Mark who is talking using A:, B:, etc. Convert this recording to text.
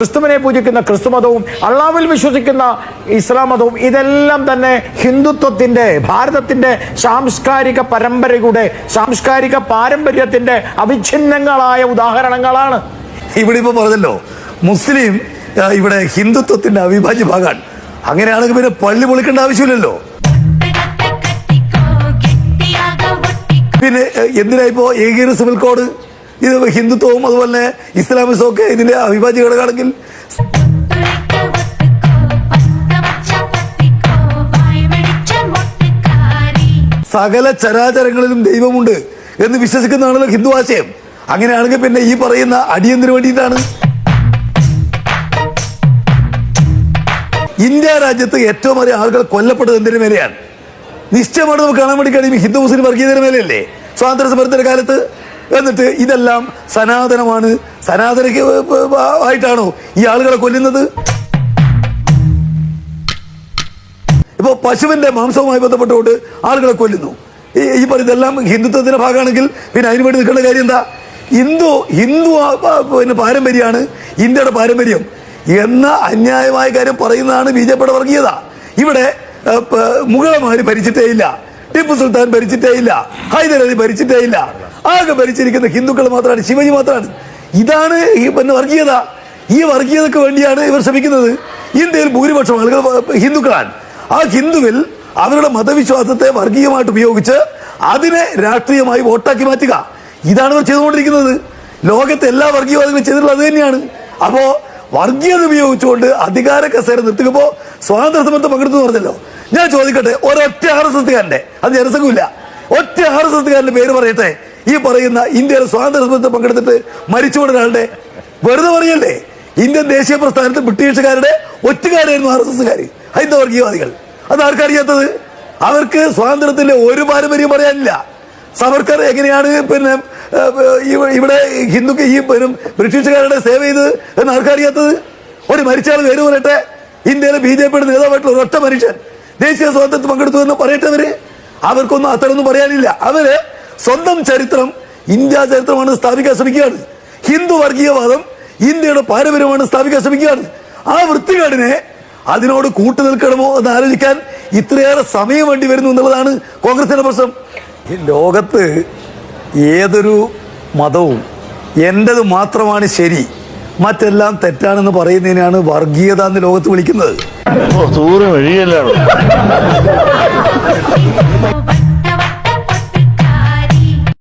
A: ക്രിസ്തുവിനെ പൂജിക്കുന്ന ക്രിസ്തുമതവും അള്ളാഹുവിൽ വിശ്വസിക്കുന്ന ഇസ്ലാം മതവും ഇതെല്ലാം തന്നെ ഹിന്ദുത്വത്തിന്റെ, ഭാരതത്തിന്റെ സാംസ്കാരിക പരമ്പരയുടെ, സാംസ്കാരിക പാരമ്പര്യത്തിന്റെ അവിഛിന്നങ്ങളായ ഉദാഹരണങ്ങളാണ്.
B: ഇവിടെ ഇപ്പൊ പറഞ്ഞല്ലോ മുസ്ലിം ഇവിടെ ഹിന്ദുത്വത്തിന്റെ അവിഭാജ്യ ഭാഗമാണ്. അങ്ങനെയാണെങ്കിൽ പിന്നെ പള്ളി പൊളിക്കേണ്ട ആവശ്യമില്ലല്ലോ. പിന്നെ എന്തിനാ ഇപ്പോ ഏകീകൃത സിവിൽ കോഡ്? ഇത് ഹിന്ദുത്വവും അതുപോലെ ഇസ്ലാമിസവും ഒക്കെ ഇതിന്റെ അവിഭാജ്യ ഘടകമാണെങ്കിൽ സകല ചരാചരങ്ങളിലും ദൈവമുണ്ട് എന്ന് വിശ്വസിക്കുന്നതാണല്ലോ ഹിന്ദു ആശയം. അങ്ങനെയാണെങ്കിൽ പിന്നെ ഈ പറയുന്ന അടിയന്തിന് വേണ്ടിയിട്ടാണ്. ഇന്ത്യ രാജ്യത്ത് ഏറ്റവും അധികം ആളുകൾ കൊല്ലപ്പെട്ടത് എന്തിനു മേലെയാണ്? നിശ്ചയമായിട്ട് നമുക്ക് കാണാൻ വേണ്ടി കഴിയും ഹിന്ദു മുസ്ലിം വർഗീയതയുടെ മേലെയല്ലേ സ്വാതന്ത്ര്യ സമരത്തിന്റെ കാലത്ത്. എന്നിട്ട് ഇതെല്ലാം സനാതനമാണ്, സനാതന ആയിട്ടാണോ ഈ ആളുകളെ കൊല്ലുന്നത്? ഇപ്പൊ പശുവിന്റെ മാംസവുമായി ബന്ധപ്പെട്ടുകൊണ്ട് ആളുകളെ കൊല്ലുന്നു. ഈ പറയുന്നതെല്ലാം ഹിന്ദുത്വത്തിന്റെ ഭാഗമാണെങ്കിൽ പിന്നെ അതിനു വേണ്ടി നിൽക്കേണ്ട കാര്യം എന്താ? ഹിന്ദു പിന്നെ പാരമ്പര്യമാണ് ഇന്ത്യയുടെ പാരമ്പര്യം എന്ന അന്യായമായ കാര്യം പറയുന്നതാണ് ബി ജെ പിയുടെ വർഗീയത. ഇവിടെ മുഗളന്മാര് ഭരിച്ചിട്ടേ ഇല്ല, ടിപ്പു സുൽത്താൻ ഭരിച്ചിട്ടേ ഇല്ല, ഹൈദരലി ഭരിച്ചിട്ടേ ഇല്ല. ആകെ ഭരിച്ചിരിക്കുന്ന ഹിന്ദുക്കൾ മാത്രമാണ്, ശിവജി മാത്രമാണ്. ഇതാണ് ഈ പിന്നെ വർഗീയത. ഈ വർഗീയതക്ക് വേണ്ടിയാണ് ഇവർ ശ്രമിക്കുന്നത്. ഇന്ത്യയിൽ ഭൂരിപക്ഷം ആളുകൾ ഹിന്ദുക്കളാണ്. ആ ഹിന്ദുവിൽ അവരുടെ മതവിശ്വാസത്തെ വർഗീയമായിട്ട് ഉപയോഗിച്ച് അതിനെ രാഷ്ട്രീയമായി വോട്ടാക്കി മാറ്റുക, ഇതാണ് ഇവർ ചെയ്തുകൊണ്ടിരിക്കുന്നത്. ലോകത്തെ എല്ലാ വർഗീയവാദികളും ചെയ്തിട്ടുള്ളത് അത് തന്നെയാണ്. അപ്പോ വർഗീയത ഉപയോഗിച്ചുകൊണ്ട് അധികാര കസേര നിർത്തുമ്പോ സ്വാതന്ത്ര്യ സമരത്തിൽ പങ്കെടുത്തു പറഞ്ഞല്ലോ. ഞാൻ ചോദിക്കട്ടെ, ഒരൊറ്റ RSSകാരന്റെ, അത് ജനസംഘമില്ല, ഒറ്റ RSSകാരന്റെ പേര് പറയട്ടെ. ഈ പറയുന്ന ഇന്ത്യയിലെ സ്വാതന്ത്ര്യ സമരത്തിൽ പങ്കെടുത്തിട്ട് മരിച്ചുകൊണ്ട് ഒരാളുടെ വെറുതെ പറയല്ലേ. ഇന്ത്യൻ ദേശീയ പ്രസ്ഥാനത്ത് ബ്രിട്ടീഷുകാരുടെ ഒറ്റുകാരായിരുന്നു RSSകാര്, ഹൈന്ദവ വർഗീയവാദികൾ. അത് ആർക്കറിയാത്തത്? അവർക്ക് സ്വാതന്ത്ര്യത്തിന്റെ ഒരു പാരമ്പര്യം പറയാനില്ല. സവർക്കർ എങ്ങനെയാണ് പിന്നെ ഇവിടെ ഹിന്ദുക്ക് ഈ ബ്രിട്ടീഷുകാരുടെ സേവ ചെയ്ത് എന്ന് ആർക്കറിയാത്തത്? ഒരു മരിച്ചാൾ പേര് പറയട്ടെ. ഇന്ത്യയിലെ BJPയുടെ നേതാവായിട്ടുള്ള ഒരൊറ്റ മനുഷ്യൻ ദേശീയ സ്വാതന്ത്ര്യത്തിൽ പങ്കെടുത്തു എന്ന് പറയട്ടവര്. അവർക്കൊന്നും അത്തരമൊന്നും പറയാനില്ല. അവര് സ്വന്തം ചരിത്രം ഇന്ത്യ ചരിത്രമാണ് സ്ഥാപിക്കാൻ ശ്രമിക്കുകയാണ്. ഹിന്ദു വർഗീയവാദം ഇന്ത്യയുടെ പാരമ്പര്യമാണ് സ്ഥാപിക്കാൻ ശ്രമിക്കുകയാണ്. ആ വൃത്തികേടിനെ അതിനോട് കൂട്ടു നിൽക്കണമോ എന്ന് ആലോചിക്കാൻ ഇത്രയേറെ സമയം വേണ്ടി വരുന്നു എന്നുള്ളതാണ് കോൺഗ്രസിന്റെ പ്രശ്നം. ഈ ലോകത്ത് ഏതൊരു മതവും എന്റേത് മാത്രമാണ് ശരി, മറ്റെല്ലാം തെറ്റാണെന്ന് പറയുന്നതിനാണ് വർഗീയത എന്ന് ലോകത്ത് വിളിക്കുന്നത്.